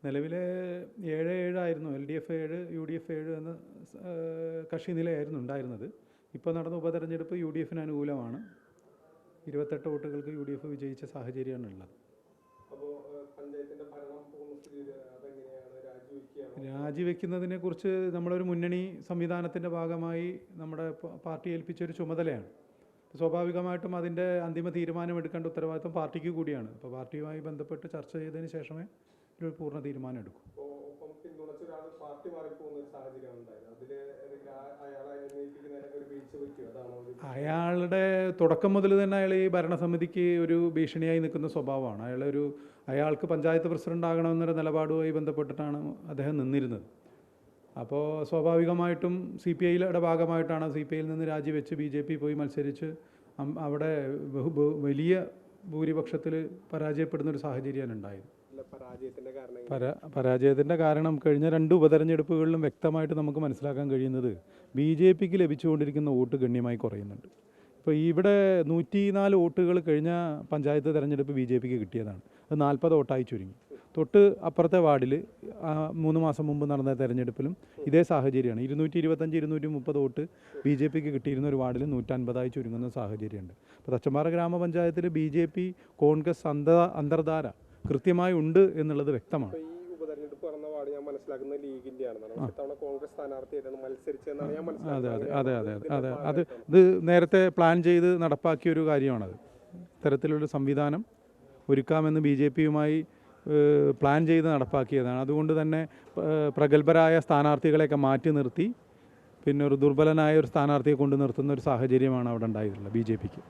നിലവിലെ 7-7 ആയിരുന്നു. LDF 7, UDF 7 എന്ന കക്ഷി നിലയായിരുന്നു ഉണ്ടായിരുന്നത്. ഇപ്പോൾ നടന്ന ഉപതെരഞ്ഞെടുപ്പ് UDFന് അനുകൂലമാണ്. 28 വോട്ടുകൾക്ക് UDF വിജയിച്ച സാഹചര്യമാണ് ഉള്ളത്. രാജിവെക്കുന്നതിനെക്കുറിച്ച് നമ്മളൊരു മുന്നണി സംവിധാനത്തിൻ്റെ ഭാഗമായി നമ്മുടെ പാർട്ടി ഏൽപ്പിച്ചൊരു ചുമതലയാണ്. സ്വാഭാവികമായിട്ടും അതിൻ്റെ അന്തിമ തീരുമാനമെടുക്കേണ്ട ഉത്തരവാദിത്വം പാർട്ടിക്ക് കൂടിയാണ്. അപ്പോൾ പാർട്ടിയുമായി ബന്ധപ്പെട്ട് ചർച്ച ചെയ്തതിന് ശേഷമേ ഒരു പൂർണ്ണ തീരുമാനം എടുക്കും. അയാളുടെ തുടക്കം മുതൽ തന്നെ അയാൾ ഈ ഭരണസമിതിക്ക് ഒരു ഭീഷണിയായി നിൽക്കുന്ന സ്വഭാവമാണ്. അയാൾക്ക് പഞ്ചായത്ത് പ്രസിഡന്റ് ആകണമെന്നൊരു നിലപാടുമായി ബന്ധപ്പെട്ടിട്ടാണ് അദ്ദേഹം നിന്നിരുന്നത്. അപ്പോൾ സ്വാഭാവികമായിട്ടും CPIയുടെ ഭാഗമായിട്ടാണ് CPIയിൽ നിന്ന് രാജിവെച്ച് BJP പോയി മത്സരിച്ച് അവിടെ വലിയ ഭൂരിപക്ഷത്തിൽ പരാജയപ്പെടുന്നൊരു സാഹചര്യമാണ് ഉണ്ടായത്. പരാജയത്തിൻ്റെ കാരണം കഴിഞ്ഞ 2 ഉപതെരഞ്ഞെടുപ്പുകളിലും വ്യക്തമായിട്ട് നമുക്ക് മനസ്സിലാക്കാൻ കഴിയുന്നത് BJPക്ക് ലഭിച്ചുകൊണ്ടിരിക്കുന്ന വോട്ട് ഗണ്യമായി കുറയുന്നുണ്ട്. ഇപ്പോൾ ഇവിടെ 104 വോട്ടുകൾ കഴിഞ്ഞ പഞ്ചായത്ത് തെരഞ്ഞെടുപ്പ് BJPക്ക് കിട്ടിയതാണ്. അത് 40 വോട്ടായി ചുരുങ്ങി. തൊട്ട് അപ്പുറത്തെ വാർഡിൽ 3 മാസം മുമ്പ് നടന്ന തെരഞ്ഞെടുപ്പിലും ഇതേ സാഹചര്യമാണ്. 225-230 വോട്ട് BJPക്ക് കിട്ടിയിരുന്ന ഒരു വാർഡിൽ 150 ചുരുങ്ങുന്ന സാഹചര്യമുണ്ട്. അപ്പോൾ തച്ചമ്പാറ ഗ്രാമപഞ്ചായത്തിൽ BJP കോൺഗ്രസ് അന്തർധാര കൃത്യമായി ഉണ്ട് എന്നുള്ളത് വ്യക്തമാണ്. അതെ ഇത് നേരത്തെ പ്ലാൻ ചെയ്ത് നടപ്പാക്കിയൊരു കാര്യമാണത്. ഇത്തരത്തിലൊരു സംവിധാനം ഒരുക്കാമെന്ന് BJPയുമായി പ്ലാൻ ചെയ്ത് നടപ്പാക്കിയതാണ്. അതുകൊണ്ട് തന്നെ പ്രഗത്ഭരായ സ്ഥാനാർത്ഥികളെയൊക്കെ മാറ്റി നിർത്തി പിന്നെ ഒരു ദുർബലനായ ഒരു സ്ഥാനാർത്ഥിയെ കൊണ്ട് നിർത്തുന്ന ഒരു സാഹചര്യമാണ് അവിടെ ഉണ്ടായിട്ടുള്ളത് BJPക്ക്.